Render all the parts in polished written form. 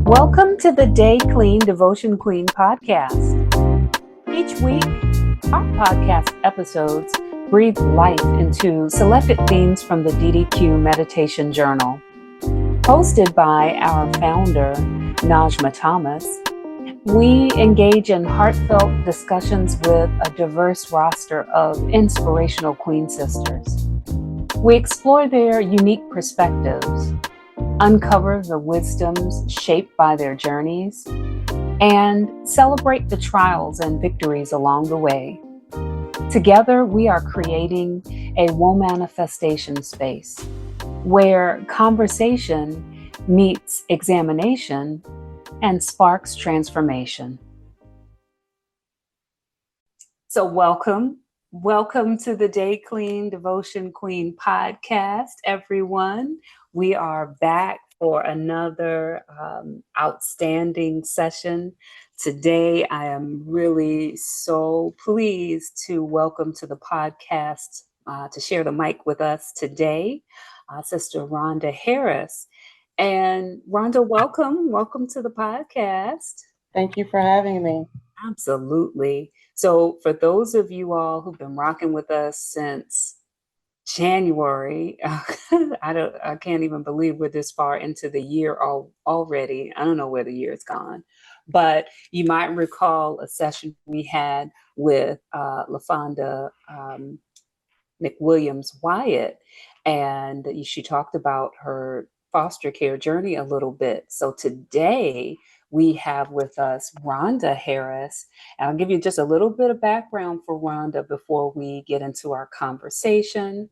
Welcome to the Day Clean Devotion Queen podcast. Each week, our podcast episodes breathe life into selected themes from the DDQ Meditation Journal. Hosted by our founder, Najma Thomas, we engage in heartfelt discussions with a diverse roster of inspirational Queen sisters. We explore their unique perspectives, uncover the wisdoms shaped by their journeys, and celebrate the trials and victories along the way. Together, we are creating a womanifestation space where conversation meets examination and sparks transformation. So welcome to the Day Clean Devotion Queen podcast, everyone. We are back for another outstanding session. Today, I am really so pleased to welcome to the podcast to share the mic with us today, Sister Ronda Harris. And Rhonda, welcome to the podcast. Thank you for having me. Absolutely. So for those of you all who've been rocking with us since January, I can't even believe we're this far into the year already. I don't know where the year's gone, but you might recall a session we had with LaFonda McWilliams Wyatt, and she talked about her foster care journey a little bit. So today we have with us Ronda Harris, and I'll give you just a little bit of background for Ronda before we get into our conversation.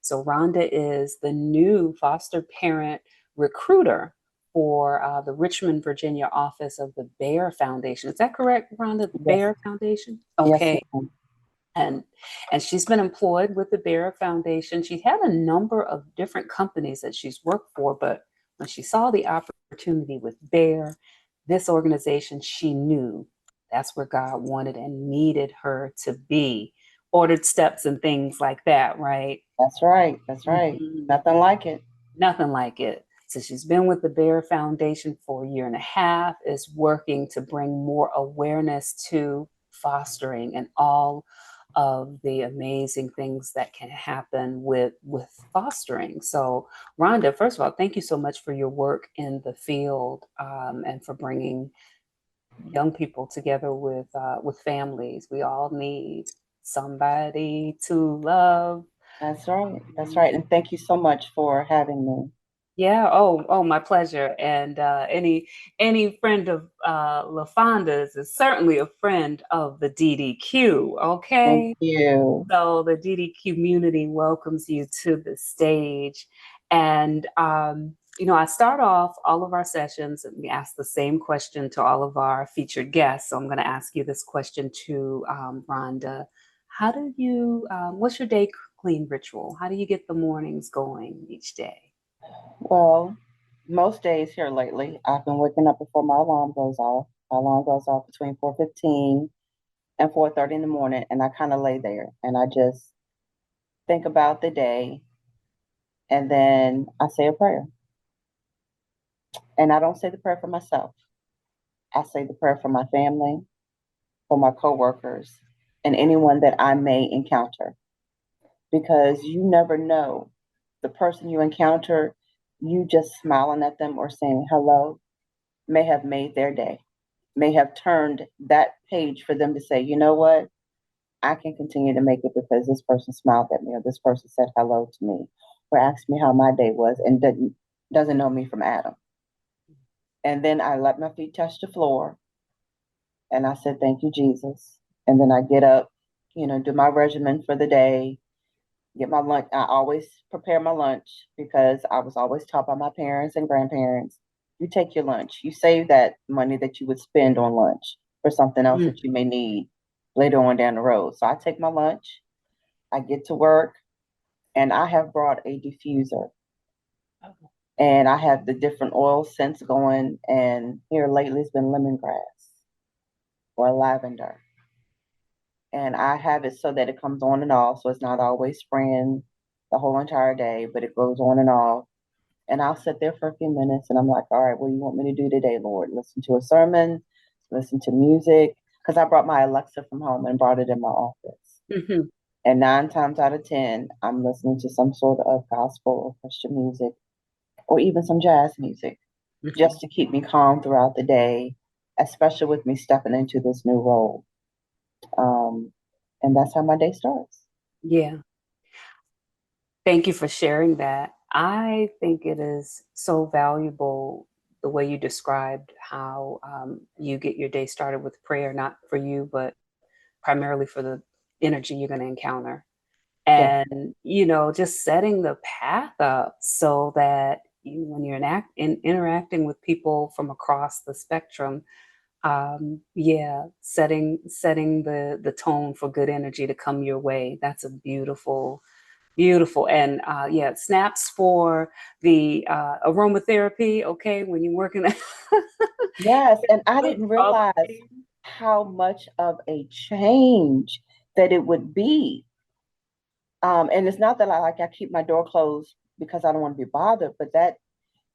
So Ronda is the new foster parent recruiter for the Richmond, Virginia office of the Bair Foundation. Is that correct, Ronda? The Yes. Bair Foundation? Yes, Okay. ma'am. And she's been employed with the Bair Foundation. She had a number of different companies that she's worked for, but when she saw the opportunity with Bair, this organization, she knew that's where God wanted and needed her to be. Ordered steps and things like that, right? That's right. That's right. Mhm. Nothing like it. Nothing like it. So she's been with the Bair Foundation for a year and a half, is working to bring more awareness to fostering and all of the amazing things that can happen with fostering. So Rhonda, first of all, thank you so much for your work in the field, and for bringing young people together with families. We all need somebody to love. That's right. That's right. And thank you so much for having me. Yeah. Oh, my pleasure. And any friend of LaFonda's is certainly a friend of the DDQ. Thank Okay. you. So the DDQ community welcomes you to the stage. And I start off all of our sessions and we ask the same question to all of our featured guests. So I'm going to ask you this question to Rhonda. How do you? What's your day clean ritual? How do you get the mornings going each day? Well, most days here lately, I've been waking up before my alarm goes off. My alarm goes off between 4:15 and 4:30 in the morning, and I kind of lay there and I just think about the day, and then I say a prayer. And I don't say the prayer for myself. I say the prayer for my family, for my coworkers, and anyone that I may encounter. Because you never know the person you encounter, you just smiling at them or saying hello may have made their day, may have turned that page for them to say, you know what, I can continue to make it because this person smiled at me or this person said hello to me or asked me how my day was and doesn't know me from Adam. And then I let my feet touch the floor and I said, thank you, Jesus. And then I get up, do my regimen for the day, get my lunch. I always prepare my lunch because I was always taught by my parents and grandparents. You take your lunch. You save that money that you would spend on lunch for something else that you may need later on down the road. So I take my lunch, I get to work, and I have brought a diffuser. And I have the different oil scents going. And here lately it's been lemongrass or lavender. And I have it so that it comes on and off. So it's not always spraying the whole entire day, but it goes on and off. And I'll sit there for a few minutes and I'm like, all right, what do you want me to do today, Lord? Listen to a sermon, listen to music. Because I brought my Alexa from home and brought it in my office. Hmm. And 9 times out of 10, I'm listening to some sort of gospel or Christian music or even some jazz music Hmm. just to keep me calm throughout the day, especially with me stepping into this new role. Um, and that's how my day starts. Yeah. Thank you for sharing that. I think it is so valuable the way you described how you get your day started with prayer, not for you, but primarily for the energy you're going to encounter. Yes, And, just setting the path up so that when you're interacting with people from across the spectrum, yeah, setting the tone for good energy to come your way. That's a beautiful, beautiful. And yeah, snaps for the aromatherapy. Okay, when you're working yes. And I with didn't all realize the things. how much of a change that it would be. And it's not that I keep my door closed because I don't want to be bothered, but that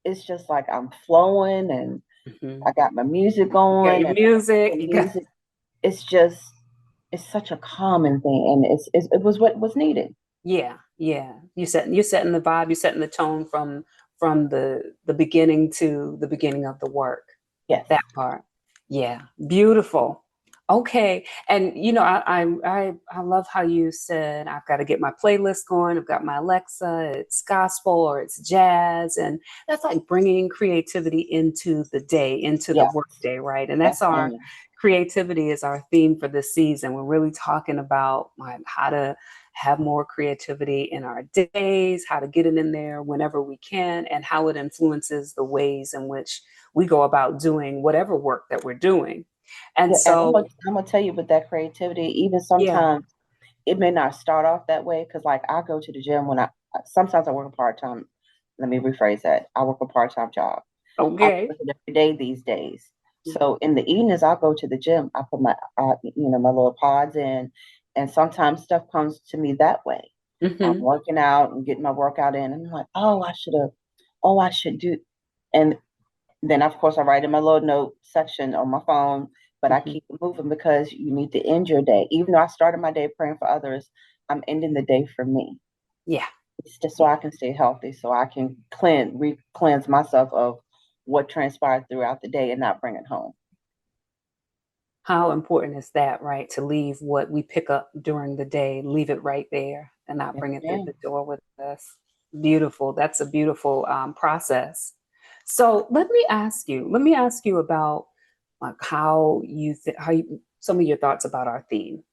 it's just like I'm flowing and Mhm. I got my music You got going your and music. the You got music. It's just it's such a calming thing, and it was what was needed. Yeah, yeah. You're setting the vibe. You're setting the tone from the beginning to the beginning of the work. Yes, That part. Yeah, beautiful. Okay, and I love how you said I've got to get my playlist going. I've got my Alexa. It's gospel or it's jazz, and that's like bringing creativity into the day, into the yes, work day, right? And yes, that's our ma'am. creativity is our theme for this season. We're really talking about like how to have more creativity in our days, how to get it in there whenever we can, and how it influences the ways in which we go about doing whatever work that we're doing. And Yeah, and so, I'm gonna tell you with that creativity, even yeah, sometimes it may not start off that way because like I go to the gym when I sometimes I work a part time. Let me rephrase that. I work a part time job. I okay. work it every day these days. So in the evenings, I'll go to the gym. I put my my little pods in, and sometimes stuff comes to me that way. I'm Hmm. working out and getting my workout in, and I'm like, oh, I should do. And then, of course, I write in my little note section on my phone, but I Hmm. keep it moving because you need to end your day. Even though I started my day praying for others, I'm ending the day for me. Yeah, It's just so yeah. I can stay healthy, so I can cleanse myself of what transpired throughout the day and not bring it home. How important is that, right? To leave what we pick up during the day, leave it right there and not Yes, bring it through ma'am. the door with us. Beautiful. That's a beautiful process. So let me ask you about like some of your thoughts about our theme.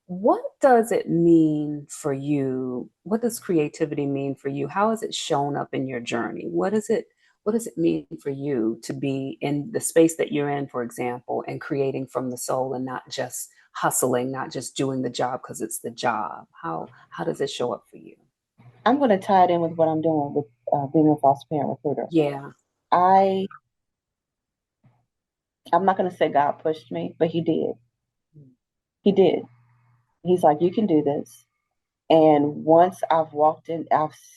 What does it mean for you? What does creativity mean for you? How has it shown up in your journey? What does it mean for you to be in the space that you're in, for example, and creating from the soul and not just hustling, not just doing the job because it's the job? How does it show up for you? I'm going to tie it in with what I'm doing with being a foster parent recruiter. Yeah. I I'm not going to say God pushed me, but He did. He did. He's like, you can do this. And once I've walked in,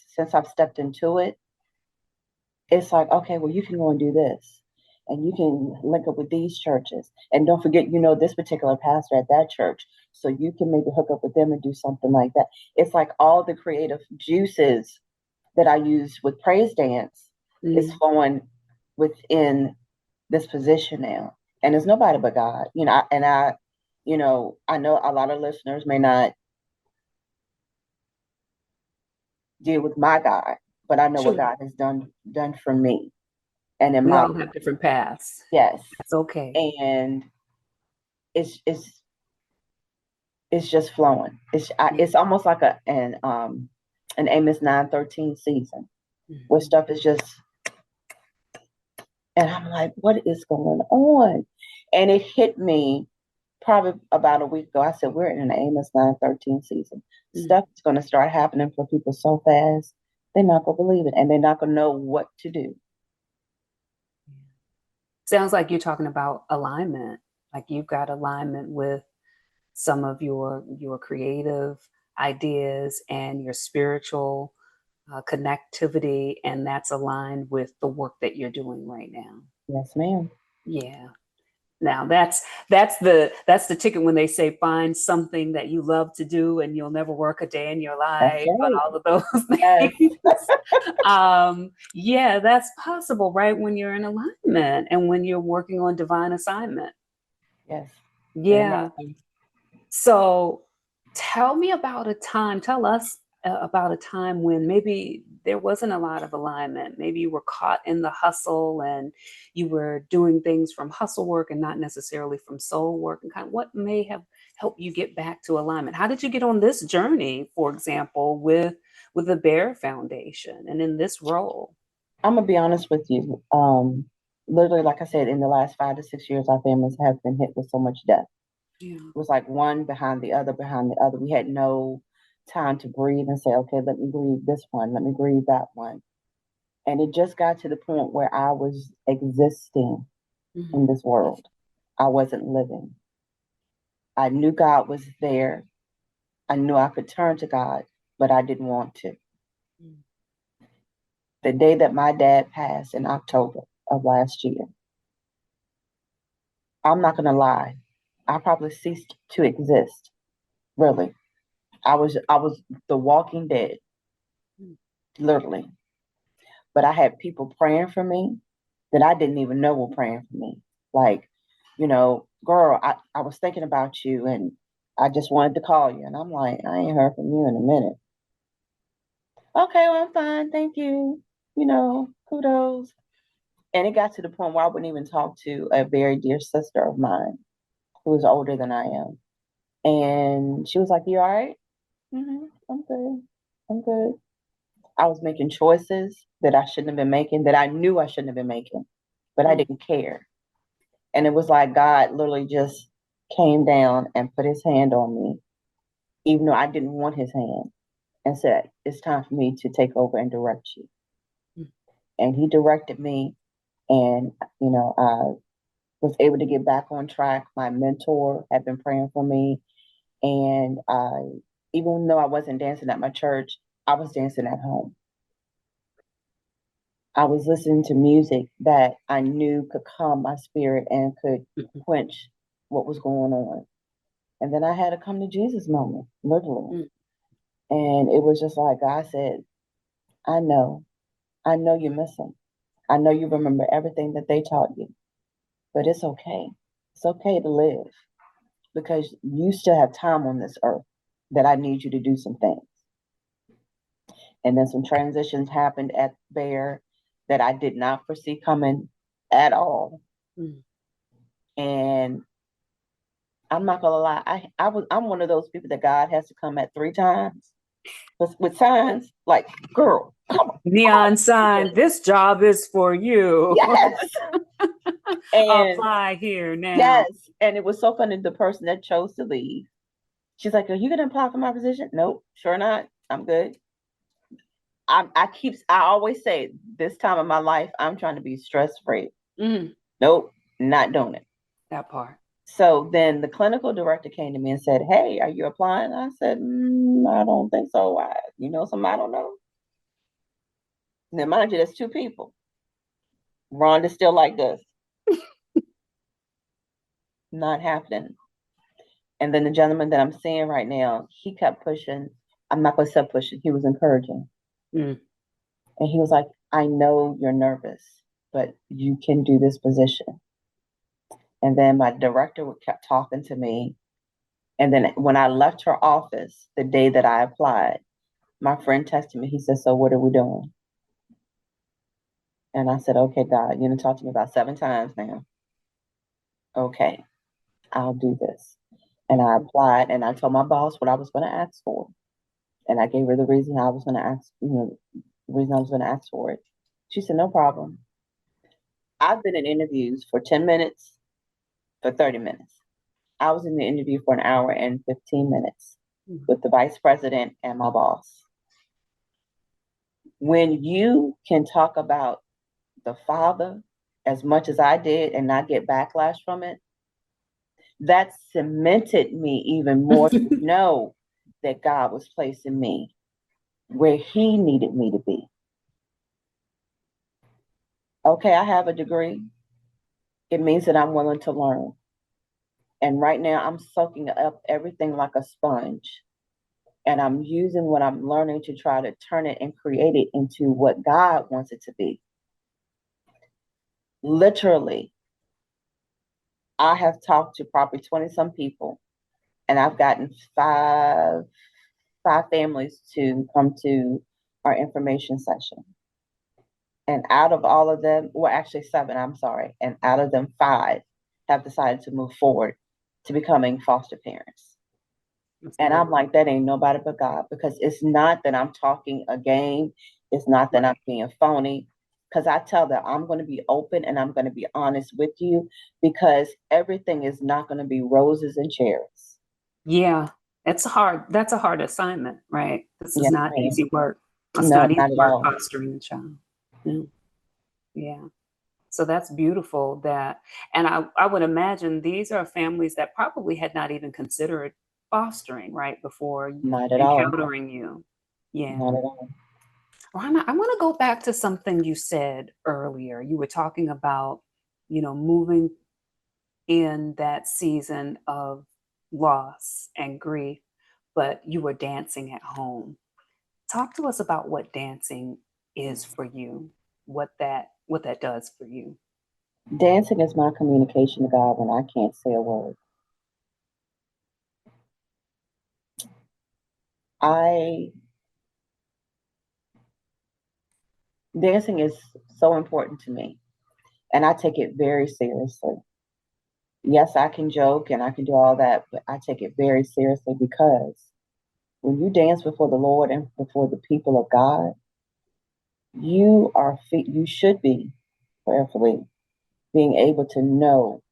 since I've stepped into it, it's like, okay, well, you can go and do this. And you can link up with these churches. And don't forget, this particular pastor at that church. So you can maybe hook up with them and do something like that. It's like all the creative juices that I use with praise dance is Mm, flowing within this position now. And it's nobody but God. I know a lot of listeners may not deal with my God, but I know what sure. God has done for me and in We my all have different paths. yes. That's okay. And it's it's it's just flowing. Yeah. It's almost like an Amos 9:13 season where Mhm. stuff is just and I'm like, what is going on? And it hit me probably about a week ago. I said, we're in an Amos 9:13 season. Mm. Stuff is going to start happening for people so fast, they're not going to believe it and they're not going to know what to do. Sounds like you're talking about alignment. Like you've got alignment with some of your creative ideas and your spiritual connectivity, and that's aligned with the work that you're doing right now. Yes, ma'am. Yeah. Now that's the ticket when they say find something that you love to do and you'll never work a day in your That's life and right. all of those Yes. things. Yeah, that's possible, right? When you're in alignment and when you're working on divine assignment. Yes. Very much Yeah. so. So tell us about a time when maybe there wasn't a lot of alignment. Maybe you were caught in the hustle and you were doing things from hustle work and not necessarily from soul work, and kind of what may have helped you get back to alignment. How did you get on this journey, for example, with the Bair Foundation and in this role? I'm gonna be honest with you. Literally, like I said, in the last 5 to 6 years, our families have been hit with so much death. Yeah. It was like one behind the other, behind the other. We had no time to breathe and say, okay, let me grieve this one, let me grieve that one. And it just got to the point where I was existing Mhm. in this world. I wasn't living. I knew God was there. I knew I could turn to God, but I didn't want to. Mm. The day that my dad passed in October of last year, I'm not going to lie, I probably ceased to exist. Really. I was the walking dead, Mm. literally. But I had people praying for me that I didn't even know were praying for me. Like, girl, I was thinking about you and I just wanted to call you. And I'm like, I ain't heard from you in a minute. Okay, well, I'm fine. Thank you. Kudos. And it got to the point where I wouldn't even talk to a very dear sister of mine who is older than I am. And she was like, you all right? I'm good. I'm good. I was making choices that I shouldn't have been making, that I knew I shouldn't have been making, but I Mm. didn't care. And it was like God literally just came down and put his hand on me, even though I didn't want his hand, and said, it's time for me to take over and direct you. Mm. And he directed me, and, I was able to get back on track. My mentor had been praying for me. And even though I wasn't dancing at my church, I was dancing at home. I was listening to music that I knew could calm my spirit and could Mhm. quench what was going on. And then I had a come to Jesus moment, literally. Mm. And it was just like God said, I know, I know you're missing. I know you remember everything that they taught you, but it's okay. It's okay to live because you still have time on this earth that I need you to do some things. And then some transitions happened at Bair that I did not foresee coming at all. Mm. And I'm not gonna lie, I'm one of those people that God has to come at 3 times with signs like, girl, come on, Neon sign, this job is for you. yes. And Apply here now. yes, and it was so funny. The person that chose to leave, she's like, "Are you gonna apply for my position?" Nope, sure not. I'm good. I always say this time of my life, I'm trying to be stress free. Mm. Nope, not doing it. That part. So then the clinical director came to me and said, "Hey, are you applying?" I said, "I don't think so. You know somebody I don't know." Now, mind you, there's 2 people. Rhonda's still like this, not happening. And then the gentleman that I'm seeing right now, he kept pushing. I'm not going to say pushing. He was encouraging. Mm. And he was like, I know you're nervous, but you can do this position. And then my director kept talking to me. And then when I left her office the day that I applied, my friend texted me. He said, so what are we doing? And I said, okay, God, you done talked to me about 7 times now. Okay, I'll do this. And I applied and I told my boss what I was going to ask for. And I gave her the reason I was going to ask, the reason I was going to ask for it. She said, no problem. I've been in interviews for 10 minutes, for 30 minutes. I was in the interview for an hour and 15 minutes with the vice president and my boss. When you can talk about the Father as much as I did and not get backlash from it, that cemented me even more to know that God was placing me where he needed me to be. Okay, I have a degree. It means that I'm willing to learn. And right now I'm soaking up everything like a sponge. And I'm using what I'm learning to try to turn it and create it into what God wants it to be. Literally, I have talked to probably 20 some people, and I've gotten five families to come to our information session. And out of all of them, well, actually seven, I'm sorry. And out of them, five have decided to move forward to becoming foster parents. And I'm like, that ain't nobody but God, because it's not that I'm talking a game. It's not that I'm being phony, because I tell them I'm going to be open and I'm going to be honest with you, because everything is not going to be roses and cherries. Yeah, that's a hard assignment, right? This is Yes, not ma'am. easy work. It's No, not easy not at work all. fostering a child. Yeah. Yeah. So that's beautiful that, and I would imagine these are families that probably had not even considered fostering right before Not at all. encountering you. Yeah. Not at all. Rana, I want to go back to something you said earlier. You were talking about, moving in that season of loss and grief, but you were dancing at home. Talk to us about what dancing is for you, what that does for you. Dancing is my communication to God when I can't say a word. I Dancing is so important to me, and I take it very seriously. Yes, I can joke and I can do all that, but I take it very seriously, because when you dance before the Lord and before the people of God, you should be prayerfully being able to know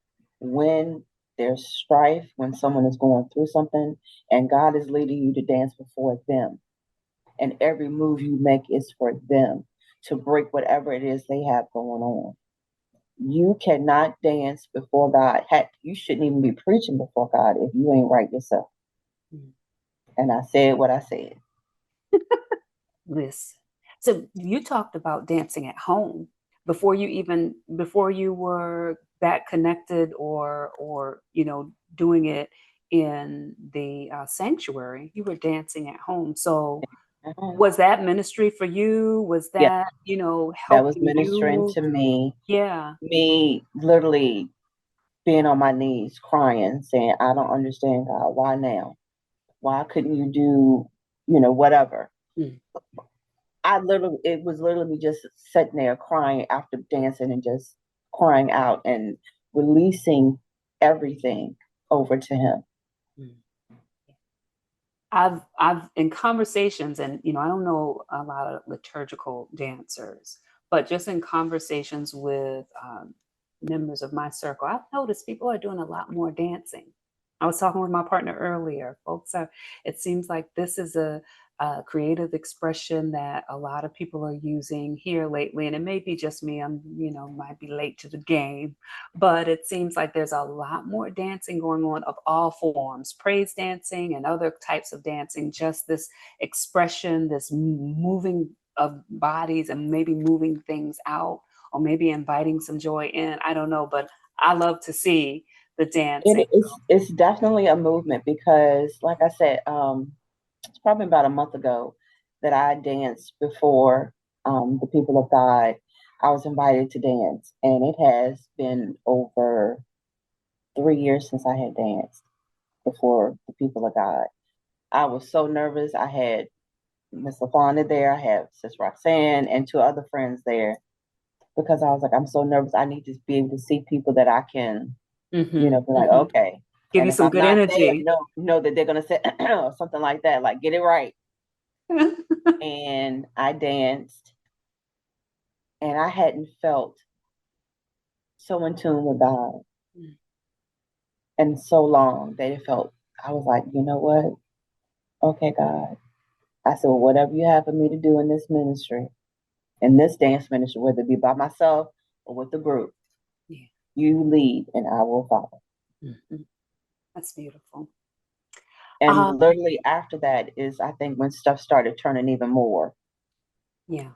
when there's strife, when someone is going through something, and God is leading you to dance before them. And every move you make is for them to break whatever it is they have going on. You cannot dance before God. Heck, you shouldn't even be preaching before God if you ain't right yourself. Mm. And I said what I said. Listen. So you talked about dancing at home before you were that connected or doing it in the sanctuary. You were dancing at home. So Uh-huh. was that ministry for you? Was Yeah, that that was helping ministering you? to me. Yeah. Me literally being on my knees, crying, saying, I don't understand, God. Why now? Why couldn't you do, whatever? Mm. It was literally me just sitting there crying after dancing and just crying out and releasing everything over to Him. Mm. I've in conversations, and I don't know a lot of liturgical dancers, but just in conversations with members of my circle, I've noticed people are doing a lot more dancing. I was talking with my partner earlier. Folks are. It seems like this is a creative expression that a lot of people are using here lately, and it may be just me. I'm might be late to the game, but it seems like there's a lot more dancing going on of all forms, praise dancing and other types of dancing, just this expression, this moving of bodies and maybe moving things out or maybe inviting some joy in. I don't know, but I love to see the dancing. It's definitely a movement, because, like I said, it's probably about a month ago that I danced before the people of God. I was invited to dance, and it has been over 3 years since I had danced before the people of God. I was so nervous. I had Miss LaFonda there, I had Sis Roxanne, and two other friends there, because I was like, I'm so nervous. I need to be able to see people that I can, Hmm. be like, okay. Give And you if some I'm good not there, energy. know that they're gonna say or something like that, like get it right. And I danced, and I hadn't felt so in tune with God in so long that it felt, I was like, you know what? Okay, God. I said, well, whatever you have for me to do in this ministry, in this dance ministry, whether it be by myself or with the group, Yeah. you lead and I will follow. Mhm. That's beautiful. And Um, literally after that is, I think, when stuff started turning even more. yeah,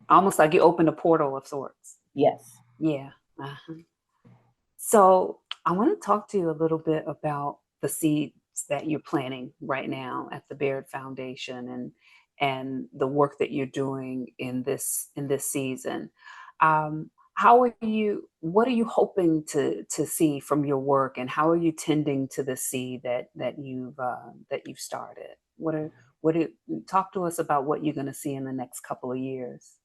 almost like you opened a portal of sorts. Yes. Yeah. Uh-huh. So I want to talk to you a little bit about the seeds that you're planting right now at the Baird Foundation and the work that you're doing in this season. How are you? What are you hoping to see from your work, and how are you tending to the seed that you've started? What are talk to us about what you're going to see in the next couple of years?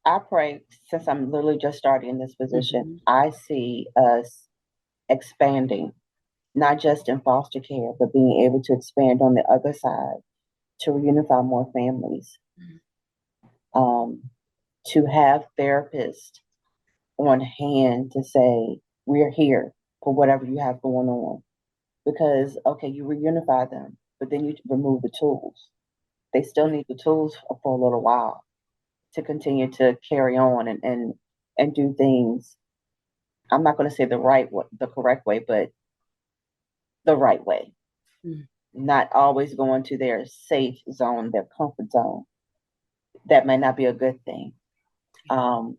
I pray, since I'm literally just starting in this position, Hmm. I see us expanding, not just in foster care, but being able to expand on the other side to reunify more families, um, to have therapists on hand to say, we're here for whatever you have going on. Because, okay, you reunify them, but then you remove the tools. They still need the tools for a little while to continue to carry on and do things. I'm not going to say the right way, the correct way, but the right way. Mm. Not always going to their safe zone, their comfort zone. That may not be a good thing. Um,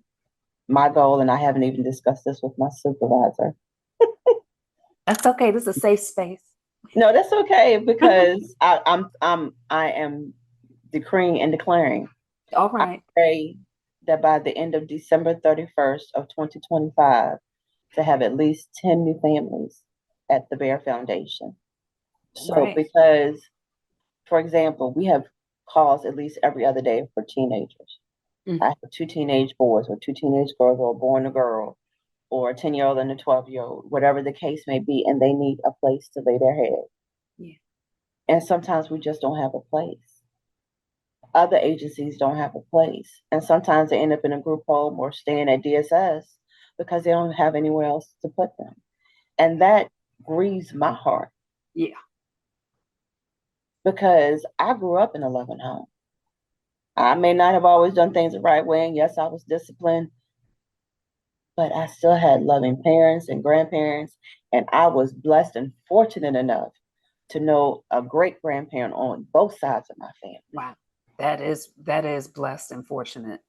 my goal, and I haven't even discussed this with my supervisor. That's okay. This is a safe space. No, that's okay because I am decreeing and declaring. All I right. pray that by the end of December 31st of 2025, to have at least 10 new families at the Bair Foundation. So, Right. because, for example, we have calls at least every other day for teenagers. Mm. I have two teenage boys or two teenage girls or a boy and a girl or a 10-year-old and a 12-year-old, whatever the case may be, and they need a place to lay their head. Yeah. And sometimes we just don't have a place. Other agencies don't have a place. And sometimes they end up in a group home or staying at DSS because they don't have anywhere else to put them. And that grieves my heart Yeah. because I grew up in a loving home. I may not have always done things the right way, and yes, I was disciplined, but I still had loving parents and grandparents, and I was blessed and fortunate enough to know a great grandparent on both sides of my family. Wow. That is blessed and fortunate.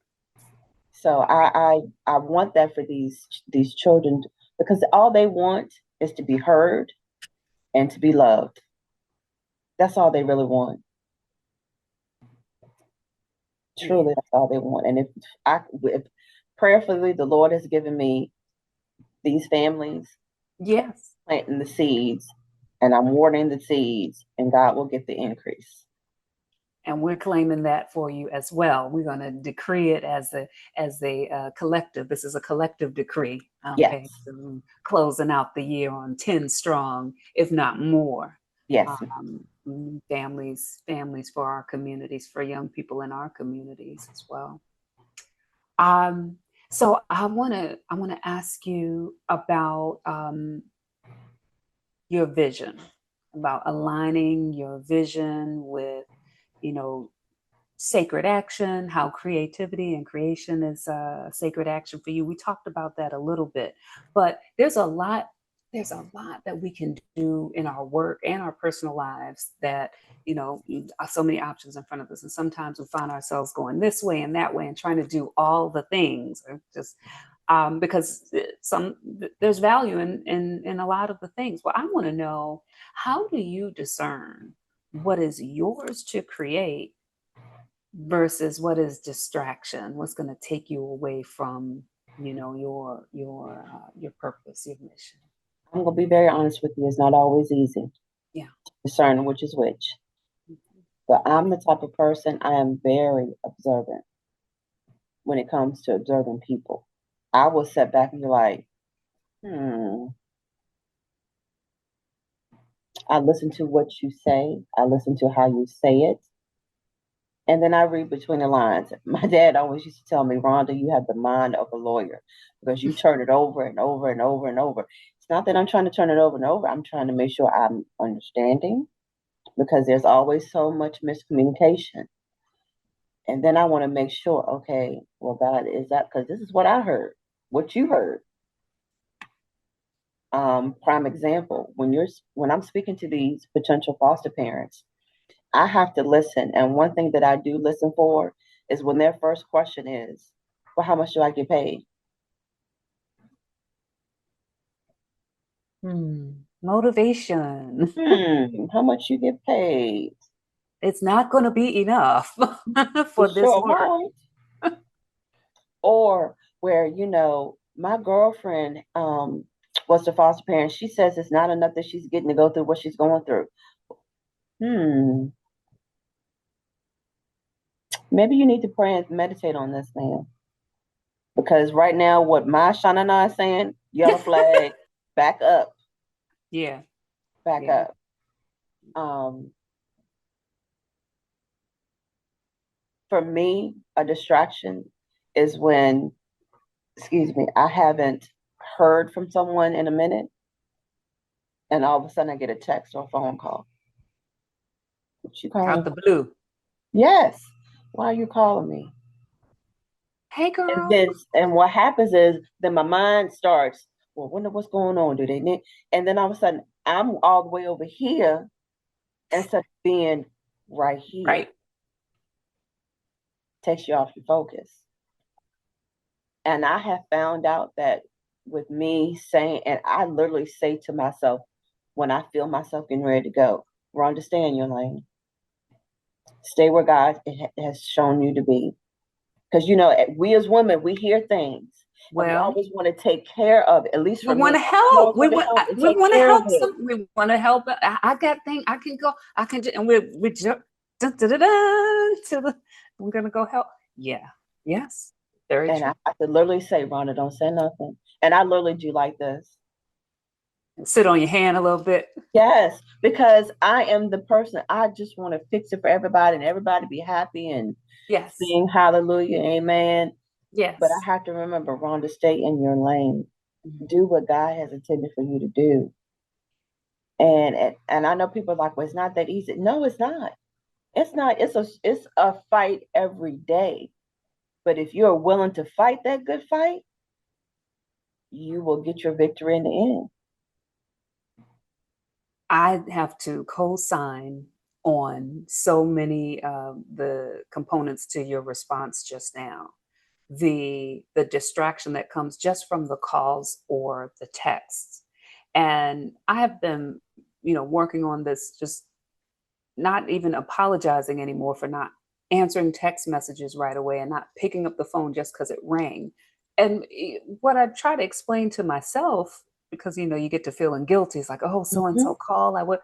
So I want that for these children because all they want is to be heard and to be loved. That's all they really want. Yeah. Truly, that's all they want. And if prayerfully the Lord has given me these families, Yes. planting the seeds, and I'm watering the seeds, and God will get the increase. And we're claiming that for you as well. We're going to decree it as a collective. This is a collective decree. Okay, Yes, so closing out the year on 10 strong, if not more. yes. Families for our communities, for young people in our communities as well. Um, so I want to ask you about your vision, about aligning your vision with, you know, sacred action, how creativity and creation is a sacred action for you. We talked about that a little bit, but there's a lot that we can do in our work and our personal lives that, you know, are so many options in front of us. And sometimes we find ourselves going this way and that way and trying to do all the things or just because there's value in a lot of the things. Well, I want to know, how do you discern what is yours to create versus what is distraction, what's going to take you away from, you know, your purpose, your mission? I'm gonna be very honest with you. It's not always easy Yeah. to discern which is which. Mhm. But I'm the type of person, I am very observant when it comes to observing people. I will sit back and be like, hmm. I listen to what you say. I listen to how you say it. And then I read between the lines. My dad always used to tell me, Rhonda, you have the mind of a lawyer because you turn it over and over and over and over. It's not that I'm trying to turn it over and over. I'm trying to make sure I'm understanding because there's always so much miscommunication. And then I want to make sure, okay, well, God, is that because this is what I heard, what you heard. Prime example, when I'm speaking to these potential foster parents, I have to listen. And one thing that I do listen for is when their first question is, well, how much do I get paid? Motivation. How much you get paid? It's not going to be enough It for this sure work. won't. Or where, my girlfriend was the foster parent. She says it's not enough that she's getting to go through what she's going through. Maybe you need to pray and meditate on this, man. Because right now, what my Shanana is saying, yellow flag, back up, Yeah. back Yeah. up. For me, a distraction is when, excuse me, I haven't heard from someone in a minute, and all of a sudden I get a text or a phone call. What you calling Out the me? blue. Yes. Why are you calling me? Hey, And girl. then what happens is then my mind starts, well, wonder what's going on. Do they need? And then all of a sudden I'm all the way over here instead of being right here. Right. Takes you off your focus. And I have found out that with me saying, and I literally say to myself when I feel myself getting ready to go, Ronda, stay in your lane. Stay where God has shown you to be. Because, we as women, we hear things and we Well, always want to take care of it, at least we for want me. to We help. always want to help and We take want to care of help it. some. We want to help. I got things. I can go. I can just, and we jump. Dun, dun, dun, dun, to the. I'm gonna go help. Yeah. Yes. Very And true. I have to literally say, Rhonda, don't say nothing. And I literally do like this. Sit on your hand a little bit. Yes, because I am the person, I just want to fix it for everybody and everybody be happy and Yes. sing hallelujah, amen. Yes. But I have to remember, Rhonda, stay in your lane. Do what God has intended for you to do. And I know people are like, well, it's not that easy. No, it's not. It's not. It's a fight every day. But if you're willing to fight that good fight, you will get your victory in the end. I have to co-sign on so many of the components to your response just now. The distraction that comes just from the calls or the texts. And I have been, working on this, just not even apologizing anymore for not answering text messages right away and not picking up the phone just because it rang. And what I try to explain to myself, because you get to feeling guilty, it's like, oh, so and Mm-hmm. so call.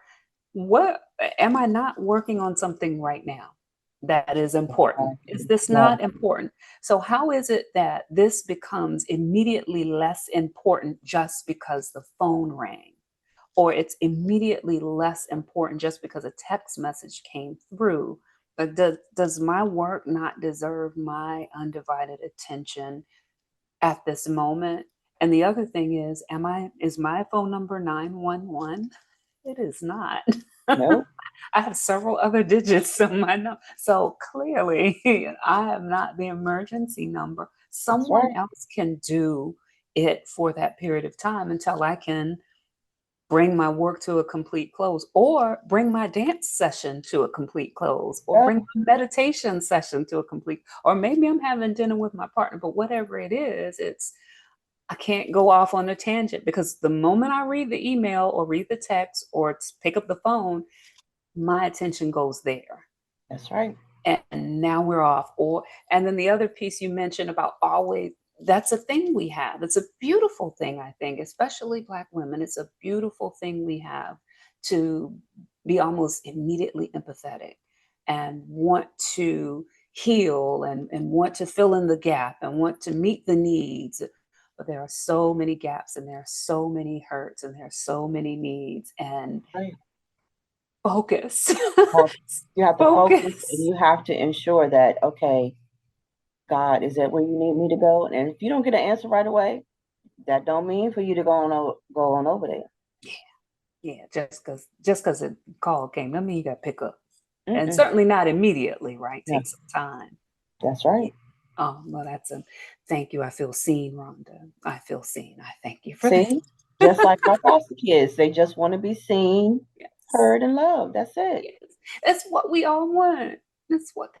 What am I not working on something right now that is important? Is this Yeah. not important? So how is it that this becomes immediately less important just because the phone rang? Or it's immediately less important just because a text message came through? But does my work not deserve my undivided attention at this moment? And the other thing is my phone number 911? It is not. Nope. I have several other digits on my number. So clearly, I am not the emergency number. That's Someone right. else can do it for that period of time until I can bring my work to a complete close, or bring my dance session to a complete close, or Yep. bring my meditation session to a complete, or maybe I'm having dinner with my partner. But whatever it is, I can't go off on a tangent, because the moment I read the email or read the text or pick up the phone, my attention goes there. That's right. And now we're off. And then the other piece you mentioned about always, that's a thing we have. It's a beautiful thing, I think, especially Black women. It's a beautiful thing we have, to be almost immediately empathetic and want to heal, and want to fill in the gap and want to meet the needs. But there are so many gaps, and there are so many hurts, and there are so many needs. And Right. focus. Well, you have to focus and Focus. you have to ensure that, okay, God, is that where you need me to go? And if you don't get an answer right away, that don't mean for you to go on over there. Yeah, just because a call came, I mean, you got to pick up, and Mm-mm. certainly not immediately, right? Yeah, Take some time. that's Yeah. right. Oh, well, thank you. I feel seen, Rhonda. I feel seen. I thank you for that. See? Just like our foster kids, they just want to be seen, Yes. heard, and loved. That's it. Yes. That's what we all want. That's what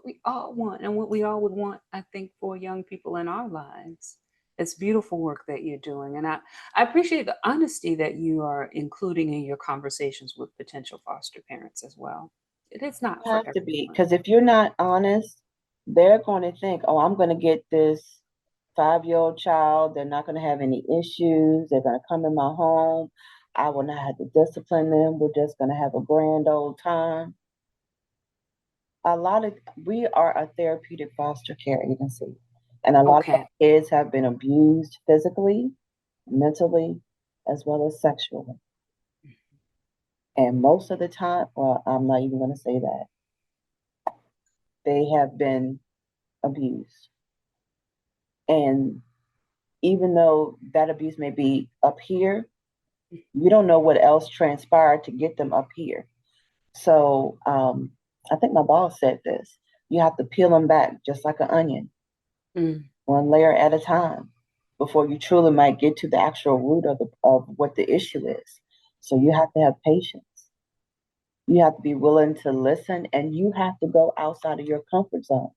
we all want, and what we all would want, I think, for young people in our lives. It's beautiful work that you're doing, and I appreciate the honesty that you are including in your conversations with potential foster parents as well. It is not You for have to be, everyone. because if you're not honest, they're going to think, oh, I'm going to get this 5-year-old child. They're not going to have any issues. They're going to come in my home. I will not have to discipline them. We're just going to have a grand old time. A lot of We are a therapeutic foster care agency, and a lot of Okay. our kids have been abused physically, mentally, as well as sexually. And most of the time, well, I'm not even going to say that, they have been abused. And even though that abuse may be up here, you don't know what else transpired to get them up here. So I think my boss said this: you have to peel them back just like an onion, Mm. one layer at a time, before you truly might get to the actual root of what the issue is. So you have to have patience. You have to be willing to listen, and you have to go outside of your comfort zone.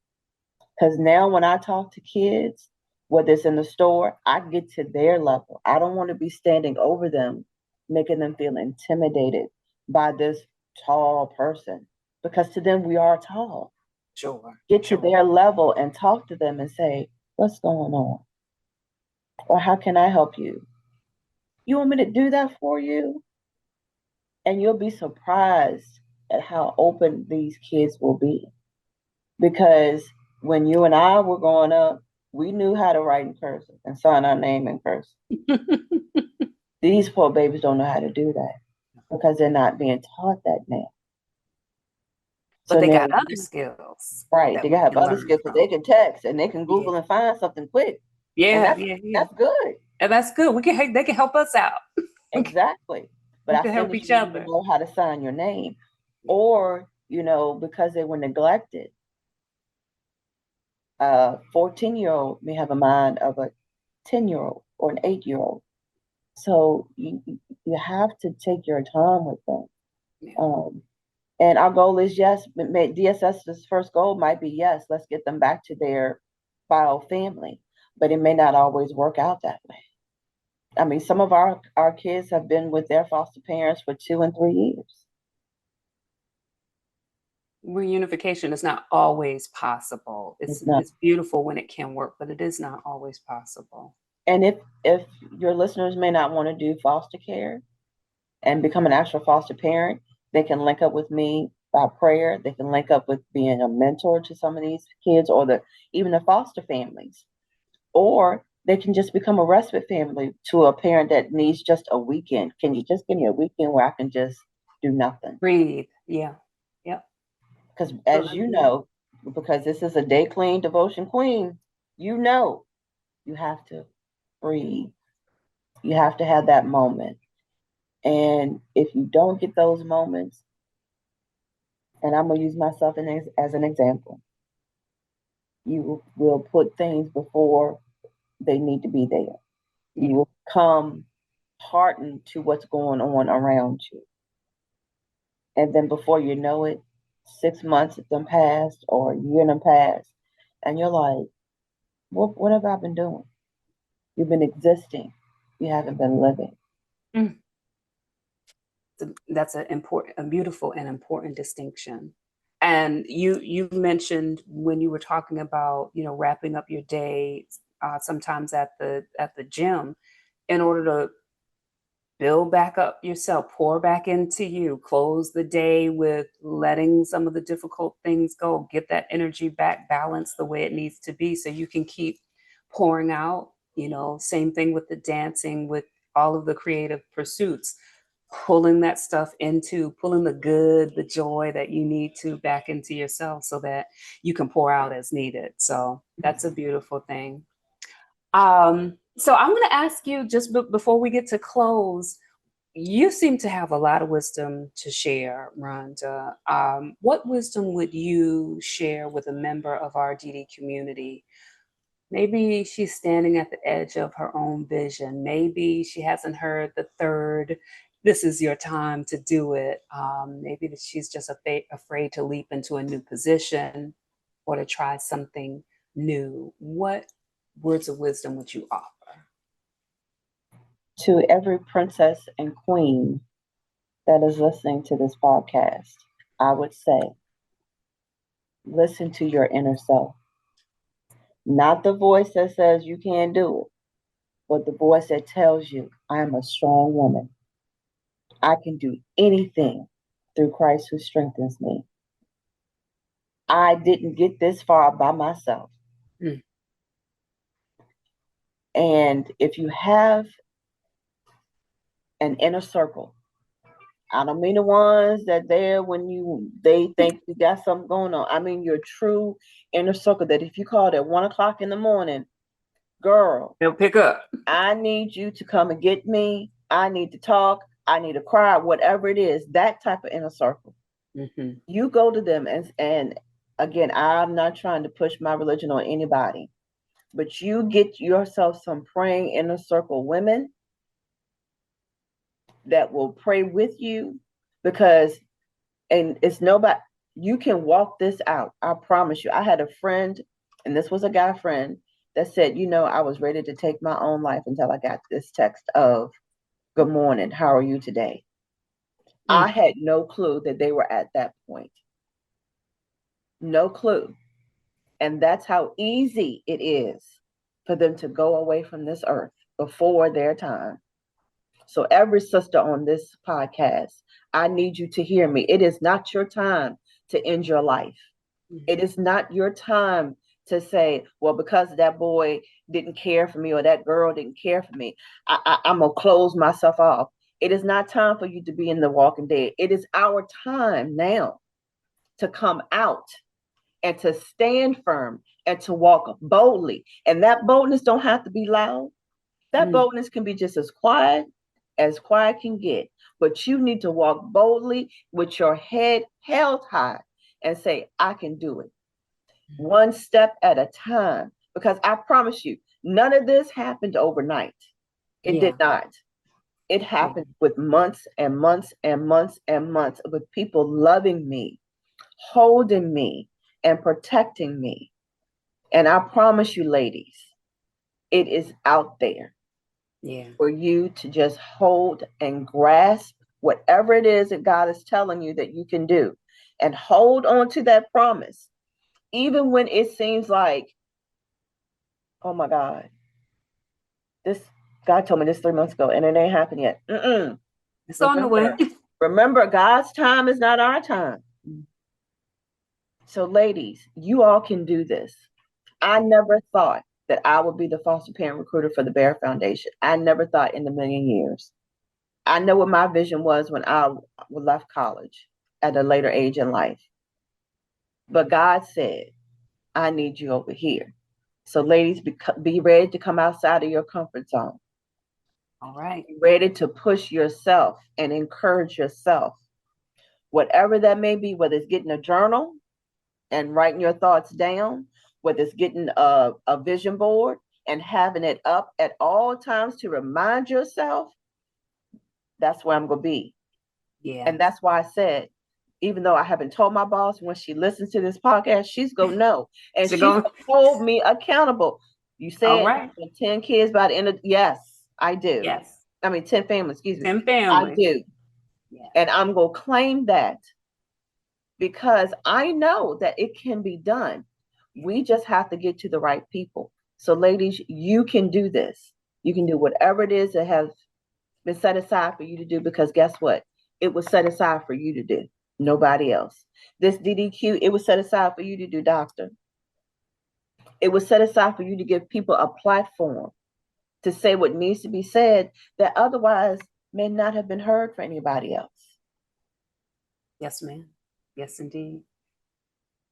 Because now when I talk to kids, whether it's in the store, I get to their level. I don't want to be standing over them, making them feel intimidated by this tall person. Because to them, we are tall. Sure. Get to Sure. their level and talk to them and say, what's going on? Or how can I help you? You want me to do that for you? And you'll be surprised at how open these kids will be. Because when you and I were growing up, we knew how to write in cursive and sign our name in cursive. These poor babies don't know how to do that because they're not being taught that now. But So they now, got other skills right, that they we gotta have can other learn skills because they from. can text and they can Yeah. Google and find something quick, and Yeah. that's Yeah. Yeah. that's good. And that's good. They can help us out. Exactly. But We I can still help need each you to even other. know how to sign your name, or because they were neglected, a 14-year-old may have a mind of a 10-year-old or an 8-year-old. So you have to take your time with them. Yeah. Um, and our goal is, yes, DSS's first goal might be, yes, let's get them back to their bio family, but it may not always work out that way. I mean, some of our kids have been with their foster parents for 2 and 3 years. Reunification is not always possible. It's not. It's beautiful when it can work, but it is not always possible. And if your listeners may not want to do foster care and become an actual foster parent, they can link up with me by prayer. They can link up with being a mentor to some of these kids, or even the foster families. Or they can just become a respite family to a parent that needs just a weekend. Can you just give me a weekend where I can just do nothing? Breathe. Yeah. Yep. Because So as you know, because this is a day clean devotion queen, you have to breathe. You have to have that moment. And if you don't get those moments, and I'm gonna use myself as an example, you will put things before they need to be there. You yeah. will come hardened to what's going on around you. And then before you know it, 6 months have done passed or a year done passed. And you're like, what have I been doing? You've been existing. You haven't been living. Mm. That's a beautiful and important distinction. And you mentioned when you were talking about wrapping up your day, sometimes at the gym, in order to build back up yourself, pour back into you, close the day with letting some of the difficult things go, get that energy back, balance the way it needs to be so you can keep pouring out. Same thing with the dancing, with all of the creative pursuits, pulling that stuff pulling the good, the joy that you need to back into yourself so that you can pour out as needed. So that's a beautiful thing. So I'm going to ask you just before we get to close, you seem to have a lot of wisdom to share, Rhonda. What wisdom would you share with a member of our DD community Maybe she's standing at the edge of her own vision. Maybe she hasn't heard the third, this is your time to do it. Maybe that she's just afraid to leap into a new position or to try something new. What words of wisdom would you offer? To every princess and queen that is listening to this podcast, I would say, listen to your inner self. Not the voice that says you can't do it, but the voice that tells you, I am a strong woman. I can do anything through Christ who strengthens me. I didn't get this far by myself. Mm. And if you have an inner circle, I don't mean the ones that there when they think you got something going on. I mean your true inner circle that if you called at 1:00 in the morning, girl, They'll pick up. I need you to come and get me. I need to talk. I need to cry, whatever it is, that type of inner circle. Mm-hmm. You go to them and again, I'm not trying to push my religion on anybody, but you get yourself some praying inner circle women that will pray with you because, and it's nobody, you can walk this out. I promise you. I had a friend, and this was a guy friend that said, I was ready to take my own life until I got this text of, good morning, how are you today? I had no clue that they were at that point. No clue. And that's how easy it is for them to go away from this earth before their time. So every sister on this podcast, I need you to hear me. It is not your time to end your life. It is not your time to say, well, because that boy didn't care for me or that girl didn't care for me, I'm going to close myself off. It is not time for you to be in the walking dead. It is our time now to come out and to stand firm and to walk boldly. And that boldness don't have to be loud. That boldness can be just as quiet can get. But you need to walk boldly with your head held high and say, I can do it. One step at a time. Because I promise you, none of this happened overnight. It did not. It happened with months and months and months and months with people loving me, holding me, and protecting me. And I promise you, ladies, it is out there for you to just hold and grasp whatever it is that God is telling you that you can do, and hold on to that promise, even when it seems like, oh my God, this God told me this 3 months ago and it ain't happened yet. It's on the way. Remember, God's time is not our time. So ladies, you all can do this. I never thought that I would be the foster parent recruiter for the Bair Foundation. I never thought in a million years. I know what my vision was when I left college at a later age in life. But God said, I need you over here. So ladies, be ready to come outside of your comfort zone. All right. Be ready to push yourself and encourage yourself. Whatever that may be, whether it's getting a journal and writing your thoughts down, whether it's getting a vision board and having it up at all times to remind yourself, that's where I'm going to be. Yeah. And that's why I said, even though I haven't told my boss, when she listens to this podcast, she's going to know. And she's going to hold me accountable. You said 10 kids by the end of, yes, I do. Yes. I mean, 10 families, excuse me. 10 families. I do. Yeah. And I'm going to claim that because I know that it can be done. We just have to get to the right people. So ladies, you can do this. You can do whatever it is that has been set aside for you to do, because guess what? It was set aside for you to do. Nobody else. This DDQ, it was set aside for you to do, doctor. It was set aside for you to give people a platform to say what needs to be said that otherwise may not have been heard for anybody else. Yes, ma'am. Yes, indeed.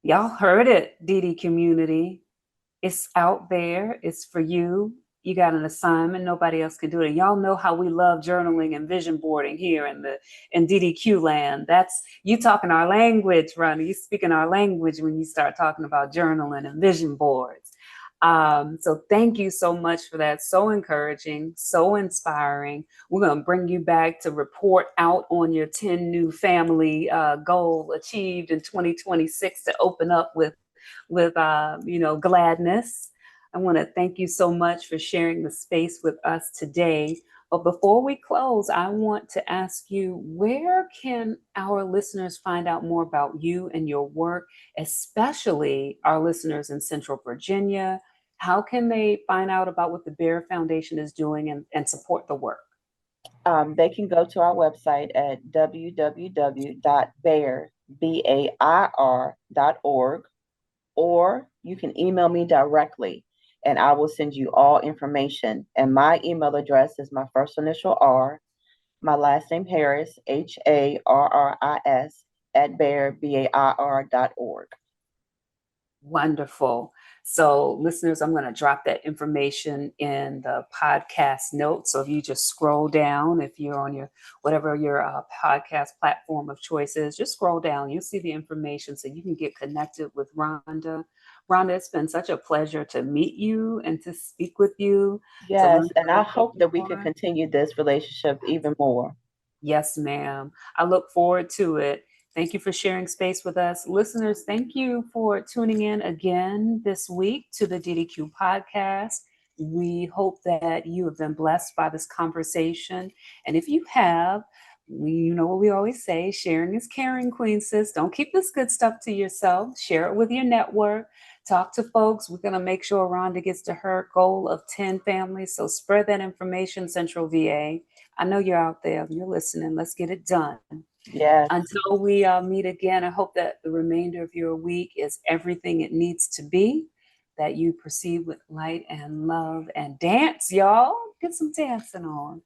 Y'all heard it, DD community. It's out there. It's for you. You got an assignment. Nobody else can do it. Y'all know how we love journaling and vision boarding here in DDQ land. That's you talking our language, Ronnie. You speaking our language when you start talking about journaling and vision boards. So thank you so much for that. So encouraging, so inspiring. We're going to bring you back to report out on your 10 new family goal achieved in 2026 to open up with gladness. I want to thank you so much for sharing the space with us today. But before we close, I want to ask you, where can our listeners find out more about you and your work, especially our listeners in Central Virginia? How can they find out about what the Bair Foundation is doing and support the work? They can go to our website at www.bair.org, or you can email me directly and I will send you all information. And my email address is my first initial R, my last name Harris, Harris, at bair.org. Wonderful. So, listeners, I'm going to drop that information in the podcast notes. So, if you just scroll down, if you're on your whatever your podcast platform of choice is, just scroll down. You'll see the information so you can get connected with Rhonda. Rhonda, it's been such a pleasure to meet you and to speak with you, to learn Yes, a and I little bit hope that we could more. continue this relationship even more. Yes, ma'am. I look forward to it. Thank you for sharing space with us. Listeners, thank you for tuning in again this week to the DDQ podcast. We hope that you have been blessed by this conversation. And if you have, you know what we always say, sharing is caring, Queen Sis. Don't keep this good stuff to yourself. Share it with your network. Talk to folks. We're going to make sure Rhonda gets to her goal of 10 families. So spread that information, Central VA. I know you're out there. You're listening. Let's get it done. Yes, Until we meet again, I hope that the remainder of your week is everything it needs to be, that you proceed with light and love and dance, y'all. Get some dancing on.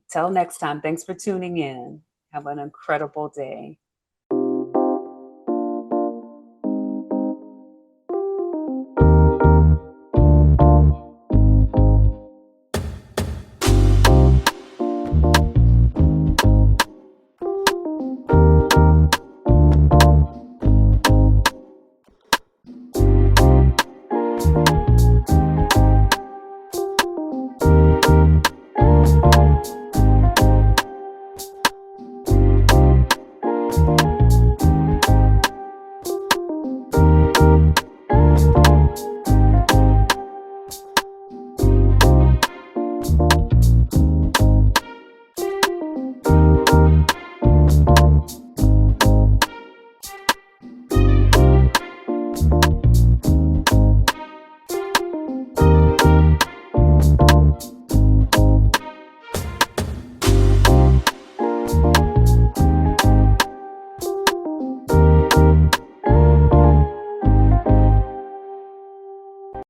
Till next time, thanks for tuning in. Have an incredible day.